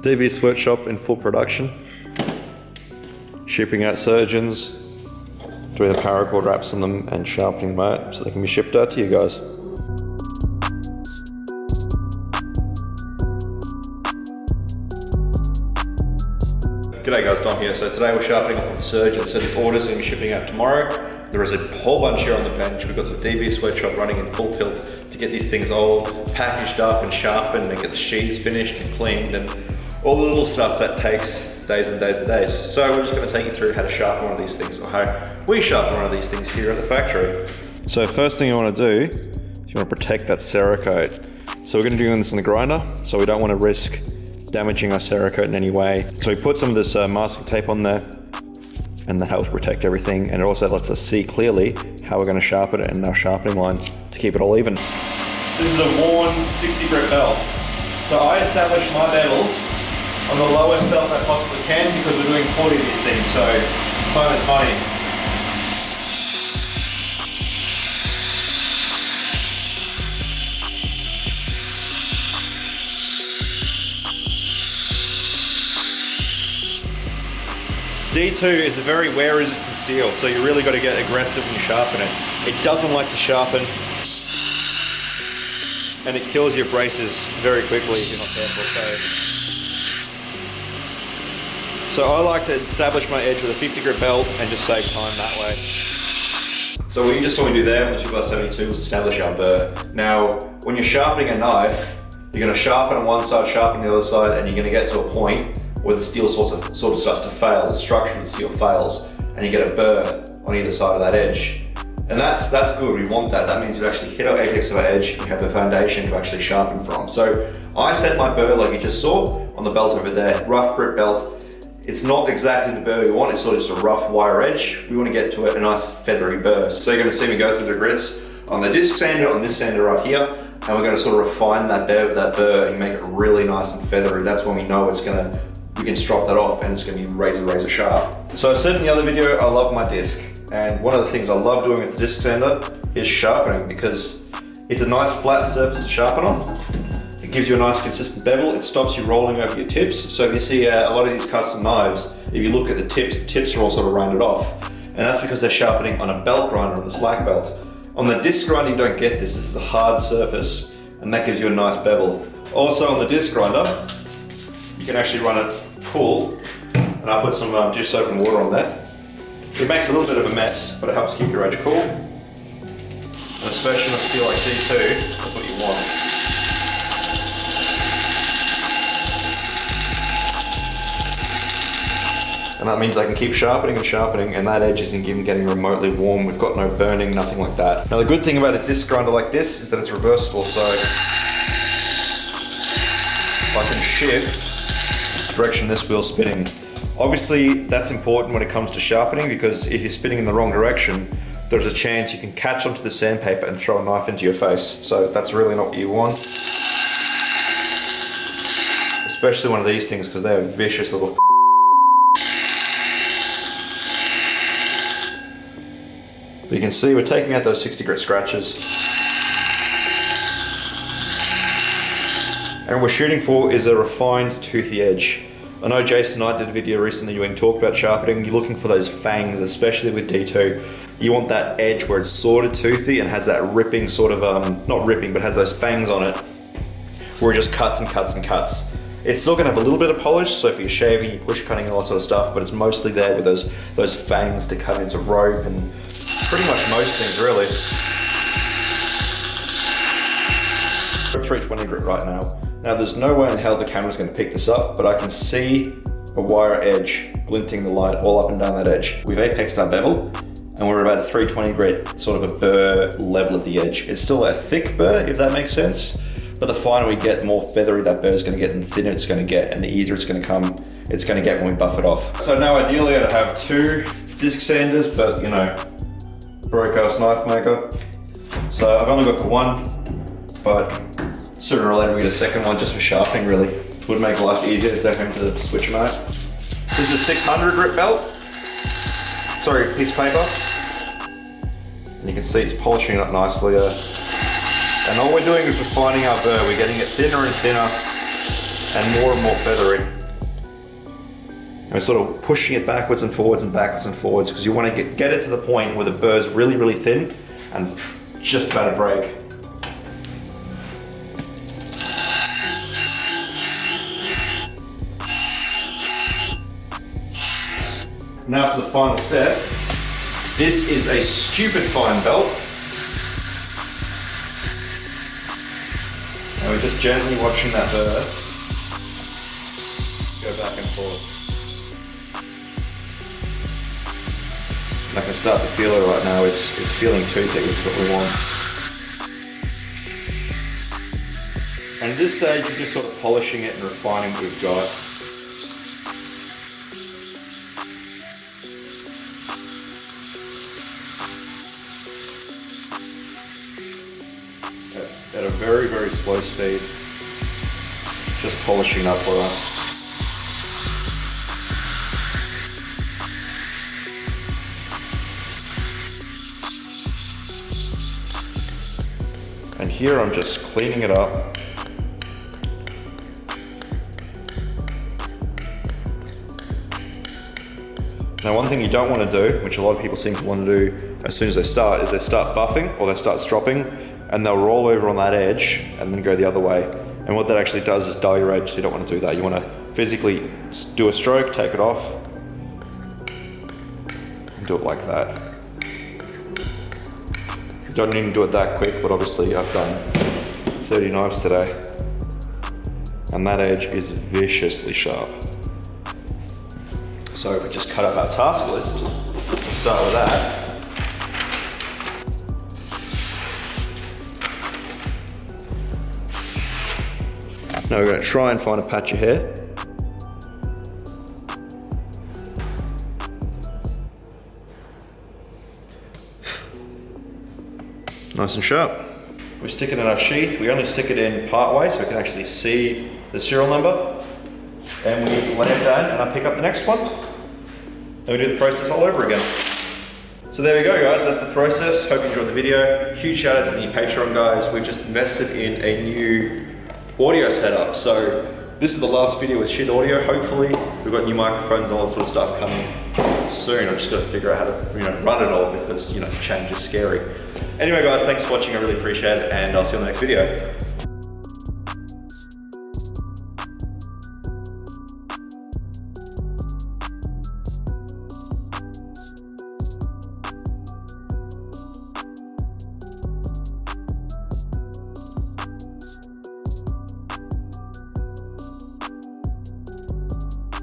DB sweatshop in full production. Shipping out surgeons, doing the paracord wraps on them and sharpening them out so they can be shipped out to you guys. G'day guys, Dom here. So today we're sharpening up with surgeons. So these orders are going to be shipping out tomorrow. There is a whole bunch here on the bench. We've got the DB sweatshop running in full tilt to get these things all packaged up and sharpened and get the sheaths finished and cleaned and all the little stuff that takes days and days and days. So we're just going to take you through how to sharpen one of these things, or how we sharpen one of these things here at the factory. So first thing you want to do is you want to protect that Cerakote. So we're going to do this in the grinder, so we don't want to risk damaging our Cerakote in any way. So we put some of this masking tape on there, and that helps protect everything, and it also lets us see clearly how we're going to sharpen it in our sharpening line to keep it all even. This is a worn 60 grit belt. So I established my bevel on the lowest belt I possibly can because we're doing 40 of these things, so time is money. D2 is a very wear resistant steel, so you really got to get aggressive when you sharpen it. It doesn't like to sharpen, and it kills your braces very quickly if you're not careful. So I like to establish my edge with a 50 grit belt and just save time that way. So what you just saw me do there on the 2x72 was establish our burr. Now, when you're sharpening a knife, you're going to sharpen on one side, sharpen the other side, and you're going to get to a point where the steel sort of starts to fail, the structure of the steel fails, and you get a burr on either side of that edge. And that's good, we want that. That means you've actually hit our apex of our edge, and you have the foundation to actually sharpen from. So I set my burr like you just saw on the belt over there, rough grip belt. It's not exactly the burr we want, it's sort of just a rough wire edge. We want to get to a nice feathery burr. So you're going to see me go through the grits on the disc sander, on this sander right here, and we're going to sort of refine that burr and make it really nice and feathery. That's when we know it's going to, we can strop that off and it's going to be razor sharp. So I said in the other video, I love my disc. And one of the things I love doing with the disc sander is sharpening, because it's a nice flat surface to sharpen on. It gives you a nice consistent bevel. It stops you rolling over your tips. So if you see a lot of these custom knives, if you look at the tips are all sort of rounded off. And that's because they're sharpening on a belt grinder, on the slack belt. On the disc grinder, you don't get this. This is a hard surface, and that gives you a nice bevel. Also on the disc grinder, you can actually run it full, and I put some dish soap and water on that. It makes a little bit of a mess, but it helps keep your edge cool. And especially on a steel like D2, that's what you want. And that means I can keep sharpening and sharpening, and that edge isn't even getting remotely warm. We've got no burning, nothing like that. Now the good thing about a disc grinder like this is that it's reversible, so if I can shift the direction this wheel's spinning. Obviously, that's important when it comes to sharpening, because if you're spinning in the wrong direction, there's a chance you can catch onto the sandpaper and throw a knife into your face. So that's really not what you want. Especially one of these things, because they're vicious little. But you can see we're taking out those 60 grit scratches. And what we're shooting for is a refined toothy edge. I know Jason and I did a video recently when we talked about sharpening. You're looking for those fangs, especially with D2. You want that edge where it's sort of toothy and has that ripping sort of, not ripping, but has those fangs on it, where it just cuts and cuts and cuts. It's still gonna have a little bit of polish, so if you're shaving, you're push cutting and all that sort of stuff, but it's mostly there with those fangs to cut into rope and pretty much most things, really. 320 grit right now. Now there's no way in hell the camera's going to pick this up, but I can see a wire edge glinting the light all up and down that edge. We've apexed our bevel, and we're about a 320 grit, sort of a burr level at the edge. It's still a thick burr, if that makes sense, but the finer we get, the more feathery that burr is going to get, and the thinner it's going to get, and the easier it's going to get when we buff it off. So now ideally I'd have 2 disc sanders, but you know, broke ass Knifemaker. So I've only got the one, but sooner or later we get a second one just for sharpening, really. It would make life easier instead of having to switch them out. This is a 600 grit belt. Sorry, piece of paper. And you can see it's polishing it up nicely. And all we're doing is refining our burr. We're getting it thinner and thinner and more feathery. And we're sort of pushing it backwards and forwards and backwards and forwards because you want to get it to the point where the burr's really, really thin and just about to break. Now for the final step. This is a stupid fine belt. And we're just gently watching that burr go back and forth. I can start to feel it right now. It's feeling toothy, which is what we want. And at this stage, you're just sort of polishing it and refining what we've got. At a very, very slow speed, just polishing up for us. And here I'm just cleaning it up. Now one thing you don't want to do, which a lot of people seem to want to do as soon as they start, is they start buffing or they start stropping and they'll roll over on that edge and then go the other way. And what that actually does is dull your edge, so you don't want to do that. You want to physically do a stroke, take it off, and do it like that. You don't need to do it that quick, but obviously I've done 30 knives today. And that edge is viciously sharp. So we just cut up our task list. We'll start with that. Now we're going to try and find a patch of hair. Nice and sharp. We stick it in our sheath. We only stick it in part way so we can actually see the serial number. And we land down and I pick up the next one. And we do the process all over again. So there we go guys, that's the process. Hope you enjoyed the video. Huge shout out to the Patreon guys. We've just invested in a new audio setup. So this is the last video with shit audio, hopefully. We've got new microphones and all that sort of stuff coming soon. I've just got to figure out how to run it all because change is scary. Anyway guys, thanks for watching, I really appreciate it, and I'll see you on the next video.